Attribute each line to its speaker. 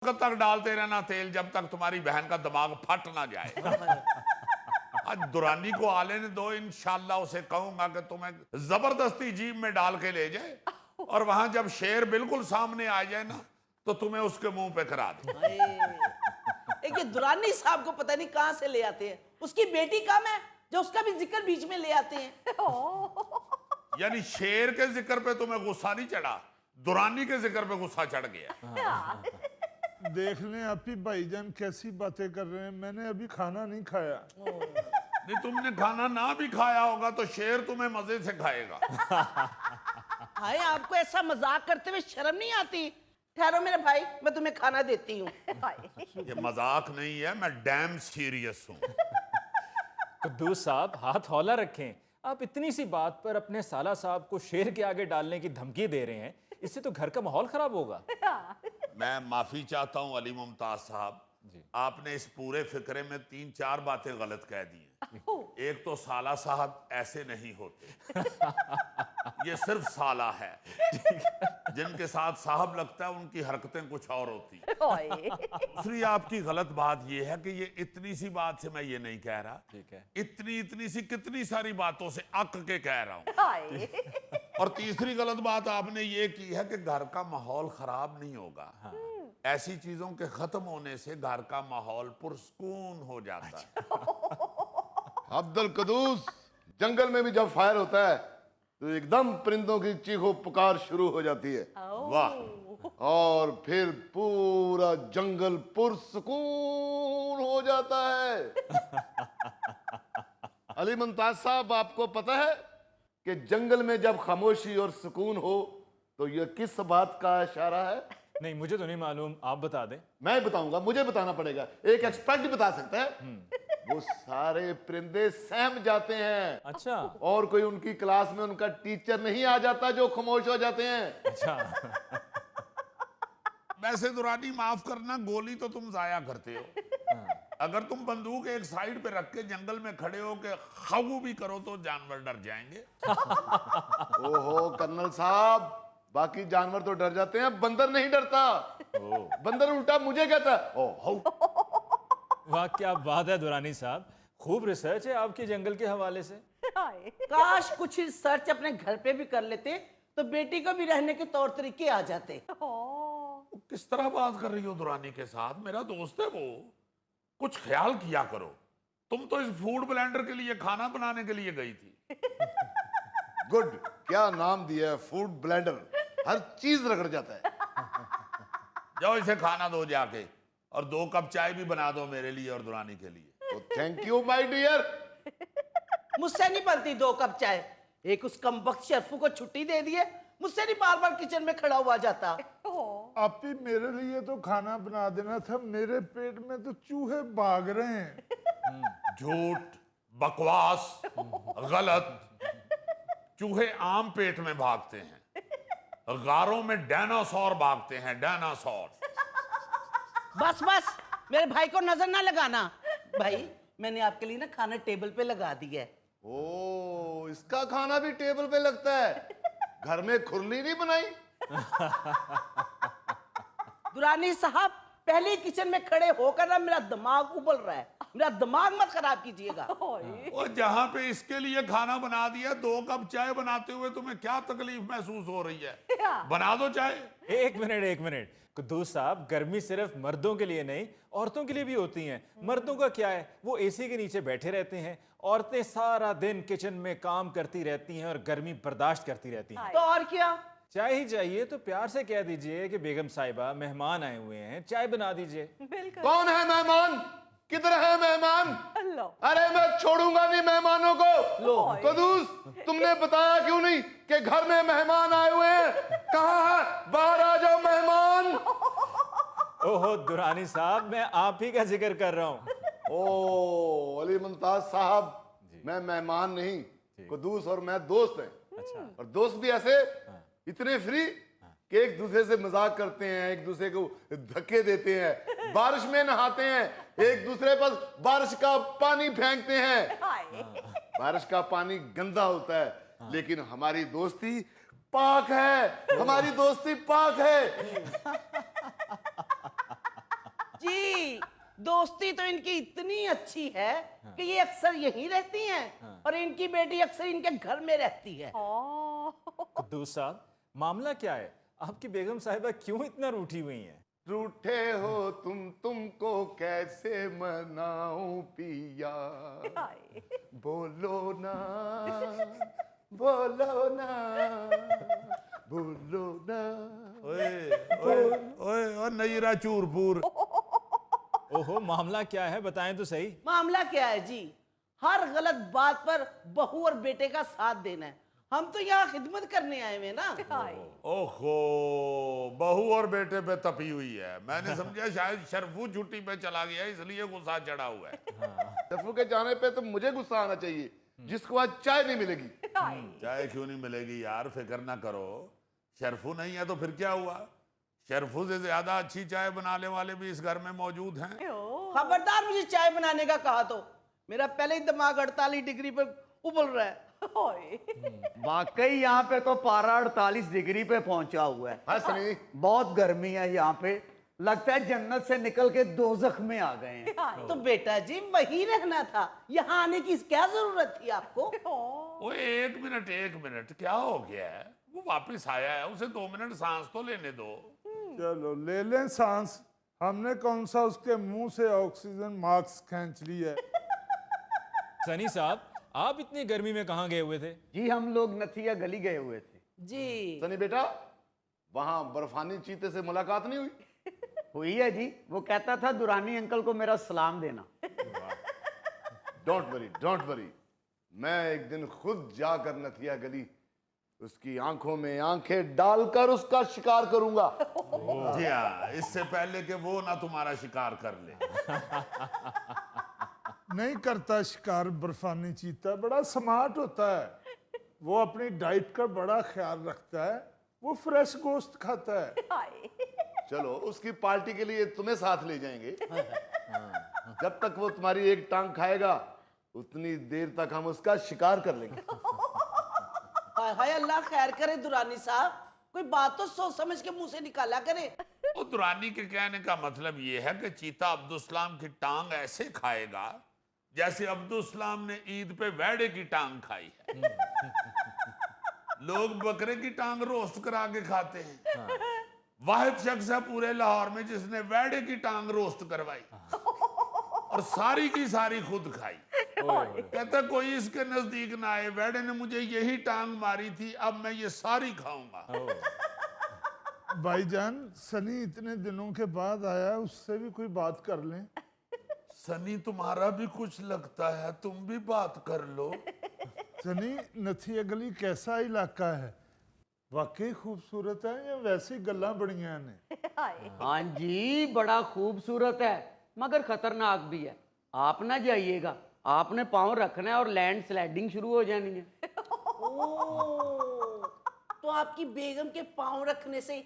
Speaker 1: तक डालते रहना तेल जब तक तुम्हारी बहन का दिमाग फट ना जाए। आज दुरानी को आले ने दो, इंशाल्लाह उसे कहूंगा कि तुम्हें जबरदस्ती जीप में डाल के ले जाए और वहां जब शेर बिल्कुल सामने आ जाए ना तो तुम्हें उसके मुंह पे करा दे।
Speaker 2: एक ये दुरानी साहब को पता नहीं कहां से ले आते हैं। उसकी बेटी कम है जो उसका भी जिक्र बीच में ले आते हैं।
Speaker 1: यानी शेर के जिक्र पे तुम्हें गुस्सा नहीं चढ़ा, दुरानी के जिक्र पे गुस्सा चढ़ गया।
Speaker 3: देख लें आप ही भाईजान कैसी बातें कर रहे हैं। मैंने अभी खाना नहीं खाया।
Speaker 1: नहीं, तुमने खाना ना भी खाया होगा तो शेर तुम्हें मजे से खाएगा।
Speaker 2: हाय, आपको ऐसा मजाक करते हुए शर्म नहीं आती? ठहरो मेरे भाई, मैं तुम्हें खाना देती हूँ।
Speaker 1: ये मजाक नहीं है, मैं डैम सीरियस हूँ।
Speaker 4: कुद्दूस साहब, हाथ हौला रखें। आप इतनी सी बात पर अपने साला साहब को शेर के आगे डालने की धमकी दे रहे हैं। इससे तो घर का माहौल खराब होगा।
Speaker 1: मैं माफी चाहता हूँ अली मुमताज साहब, आपने इस पूरे फिक्रे में 3-4 बातें गलत कह दी हैं। एक तो साला साहब ऐसे नहीं होते, ये सिर्फ साला है। जिनके साथ साहब लगता है उनकी हरकतें कुछ और होती हैं। दूसरी आपकी गलत बात ये है कि ये इतनी सी बात से मैं ये नहीं कह रहा,
Speaker 4: ठीक है,
Speaker 1: इतनी सी कितनी सारी बातों से अक के कह रहा हूँ। और तीसरी गलत बात आपने ये की है कि घर का माहौल खराब नहीं होगा। हाँ। ऐसी चीजों के खत्म होने से घर का माहौल पुरसकून हो जाता है।
Speaker 5: अब्दुल कदूस, जंगल में भी जब फायर होता है तो एकदम परिंदों की चीखो पुकार शुरू हो जाती है। वाह! और फिर पूरा जंगल पुरसकून हो जाता है। अली मुमताज साहब, आपको पता है कि जंगल में जब खामोशी और सुकून हो तो यह किस बात का इशारा है?
Speaker 4: नहीं, मुझे तो नहीं मालूम, आप बता दें।
Speaker 5: मैं बताऊंगा, मुझे बताना पड़ेगा। एक एक्सपर्ट ही बता सकता है। वो सारे परिंदे सहम जाते हैं।
Speaker 4: अच्छा।
Speaker 5: और कोई उनकी क्लास में उनका टीचर नहीं आ जाता जो खामोश हो जाते हैं।
Speaker 4: अच्छा।
Speaker 1: वैसे दुरानी माफ करना, गोली तो तुम जाया करते हो। अगर तुम बंदूक एक साइड पे रख के जंगल में खड़े हो के खाऊ भी करो तो जानवर डर जाएंगे।
Speaker 5: ओहो कर्नल साहब, बाकी जानवर तो डर जाते हैं, बंदर नहीं डरता। बंदर उल्टा मुझे कहता है ओह।
Speaker 4: वाह, क्या बात है दुरानी साहब, खूब रिसर्च है आपकी जंगल के हवाले से।
Speaker 2: काश कुछ रिसर्च अपने घर पे भी कर लेते तो बेटी को भी रहने के तौर तरीके आ जाते।
Speaker 1: किस तरह बात कर रही हो दुरानी के साथ? मेरा दोस्त है वो, कुछ ख्याल किया करो। तुम तो इस फूड ब्लेंडर के लिए खाना बनाने के लिए गई थी।
Speaker 5: गुड, क्या नाम दिया है, फूड ब्लेंडर। हर चीज रगड़ जाता है।
Speaker 1: जाओ इसे खाना दो जाके, और 2 कप चाय भी बना दो मेरे लिए और दुरानी के लिए।
Speaker 5: तो थैंक यू माय डियर।
Speaker 2: मुझसे नहीं बनती 2 कप चाय। एक उस कमबख्त शर्फू को छुट्टी दे दिए, मुझसे नहीं बार बार किचन में खड़ा हुआ जाता।
Speaker 3: आप ही मेरे लिए तो खाना बना देना था, मेरे पेट में तो चूहे भाग रहे हैं।
Speaker 1: झूठ, बकवास, गलत। चूहे आम पेट में भागते हैं, गारों में डायनासोर भागते हैं, डायनासोर।
Speaker 2: बस बस, मेरे भाई को नजर ना लगाना। भाई, मैंने आपके लिए ना खाना टेबल पे लगा दिया है।
Speaker 5: ओ, इसका खाना भी टेबल पे लगता है। घर में खुरली नहीं बनाई?
Speaker 2: दुरानी साहब, पहले किचन में खड़े होकर ना मेरा दिमाग उबल रहा है। मेरा दिमाग मत खराब कीजिएगा।
Speaker 1: और जहां पे इसके लिए खाना बना दिया, 2 कप चाय बनाते हुए तुम्हें क्या तकलीफ महसूस हो रही है? बना दो चाय।
Speaker 4: एक मिनट कुद्दूस साहब, गर्मी सिर्फ मर्दों के लिए नहीं, औरतों के लिए भी होती है। मर्दों का क्या है, वो एसी के नीचे बैठे रहते हैं। औरतें सारा दिन किचन में काम करती रहती हैं और गर्मी बर्दाश्त करती रहती हैं।
Speaker 2: तो और क्या?
Speaker 4: चाय ही चाहिए तो प्यार से कह दीजिए कि बेगम साहिबा, मेहमान आए हुए हैं, चाय बना दीजिए।
Speaker 5: कौन है मेहमान? किधर है मेहमान? अरे मैं छोड़ूंगा नहीं मेहमानों को। कदूस, तुमने बताया क्यों नहीं कि घर में मेहमान आए हुए हैं? कहाँ है? बाहर आ जाओ मेहमान।
Speaker 4: ओहो दुरानी साहब, मैं आप ही का जिक्र कर रहा हूँ।
Speaker 5: ओ अली मुमताज साहब, मैं मेहमान नहीं, कदूस और मैं दोस्त हैं।
Speaker 4: अच्छा।
Speaker 5: और दोस्त भी ऐसे इतने फ्री कि एक दूसरे से मजाक करते हैं, एक दूसरे को धक्के देते हैं, बारिश में नहाते हैं, एक दूसरे पर बारिश का पानी फेंकते हैं। बारिश का पानी गंदा होता है, लेकिन हमारी दोस्ती पाक है। हमारी दोस्ती पाक है।
Speaker 2: दोस्ती तो इनकी इतनी अच्छी है कि ये अक्सर यहीं रहती हैं और इनकी बेटी अक्सर इनके घर में रहती है।
Speaker 4: कुद्दूस साहब, मामला क्या है? आपकी बेगम साहिबा क्यों इतना रूठी हुई हैं?
Speaker 5: रूठे हो तुमको कैसे मनाऊं पिया, बोलो ना बोलो ना बोलो ना।
Speaker 1: ओए ओए ओए ओ नईरा चूरपुर।
Speaker 4: ओहो, मामला क्या है, बताएं तो सही।
Speaker 2: मामला क्या है जी, हर गलत बात पर बहू और बेटे का साथ देना है। हम तो यहाँ खिदमत करने आए हुए ना।
Speaker 1: ओहो, बहू और बेटे पे तपी हुई है। मैंने समझा शायद शरफू छुट्टी पे चला गया इसलिए गुस्सा चढ़ा हुआ है।
Speaker 5: शरफू के जाने पे तो मुझे गुस्सा आना चाहिए, जिसको आज चाय नहीं मिलेगी।
Speaker 1: चाय क्यों नहीं मिलेगी यार, फिक्र ना करो। शरफू नहीं है तो फिर क्या हुआ, शरफू से ज्यादा अच्छी चाय बनाने वाले भी इस घर में मौजूद हैं।
Speaker 2: खबरदार मुझे चाय बनाने का कहा तो मेरा पहले ही दिमाग 48 डिग्री पर उबल रहा है।
Speaker 6: वाकई यहाँ पे तो पारा 48 डिग्री पे पहुंचा हुआ है।
Speaker 5: हाँ सनी,
Speaker 6: बहुत गर्मी है यहाँ पे, लगता है जन्नत से निकल के दोजख में आ गए हैं।
Speaker 2: तो बेटा जी वही रहना था, यहाँ आने की क्या जरूरत थी आपको?
Speaker 1: ओए एक मिनट, क्या हो गया है? वो वापस आया है, उसे 2 मिनट सांस तो लेने दो।
Speaker 3: चलो ले लें सांस, हमने कौन सा उसके मुंह से ऑक्सीजन मास्क खींच लिया है।
Speaker 4: सनी साहब, आप इतनी गर्मी में कहाँ गए हुए थे?
Speaker 6: जी हम लोग नथिया गली गए हुए थे।
Speaker 2: जी
Speaker 5: सनी बेटा, वहां बर्फानी चीते से मुलाकात नहीं हुई?
Speaker 6: हुई है जी, वो कहता था दुरानी अंकल को मेरा सलाम देना।
Speaker 5: डोंट वरी, मैं एक दिन खुद जाकर नथिया गली उसकी आंखों में आंखें डालकर उसका शिकार करूंगा।
Speaker 1: जी हाँ, इससे पहले कि वो ना तुम्हारा शिकार कर ले।
Speaker 3: नहीं करता शिकार बर्फानी चीता, बड़ा स्मार्ट होता है। वो अपनी डाइट का बड़ा ख्याल रखता है, वो फ्रेश गोश्त खाता है।
Speaker 5: चलो उसकी पार्टी के लिए तुम्हें साथ ले जाएंगे। जब तक वो तुम्हारी एक टांग खाएगा उतनी देर तक हम उसका शिकार कर लेंगे।
Speaker 2: हाय हाय, अल्लाह खैर करे दुरानी साहब, कोई बात तो सोच समझ के मुंह से निकाला करे।
Speaker 1: वो दुरानी के कहने का मतलब ये है कि चीता अब्दुलसलाम की टांग ऐसे खाएगा जैसे अब्दुलसलाम ने ईद पे वेड़े की टांग खाई है। लोग बकरे की टांग रोस्ट करा के खाते हैं, वाहिद शख्स है पूरे लाहौर में जिसने वेड़े की टांग रोस्ट करवाई और सारी की सारी खुद खाई। कहता कोई इसके नजदीक ना आए, वेड़े ने मुझे यही टांग मारी थी, अब मैं ये सारी खाऊंगा।
Speaker 3: भाईजान, सनी इतने दिनों के बाद आया, उससे भी कोई बात कर लें।
Speaker 1: सनी तुम्हारा भी कुछ लगता है, तुम भी बात कर लो।
Speaker 3: सनी, नथिया गली कैसा इलाका है? वाकई खूबसूरत है या वैसी गल्ला बढ़िया ने?
Speaker 6: हाँ जी, बड़ा खूबसूरत है मगर खतरनाक भी है। आप ना जाइएगा, आपने पाँव रखना है और लैंड स्लाइडिंग शुरू हो जानी है।
Speaker 2: ओ, तो आपकी बेगम के पांव रखने से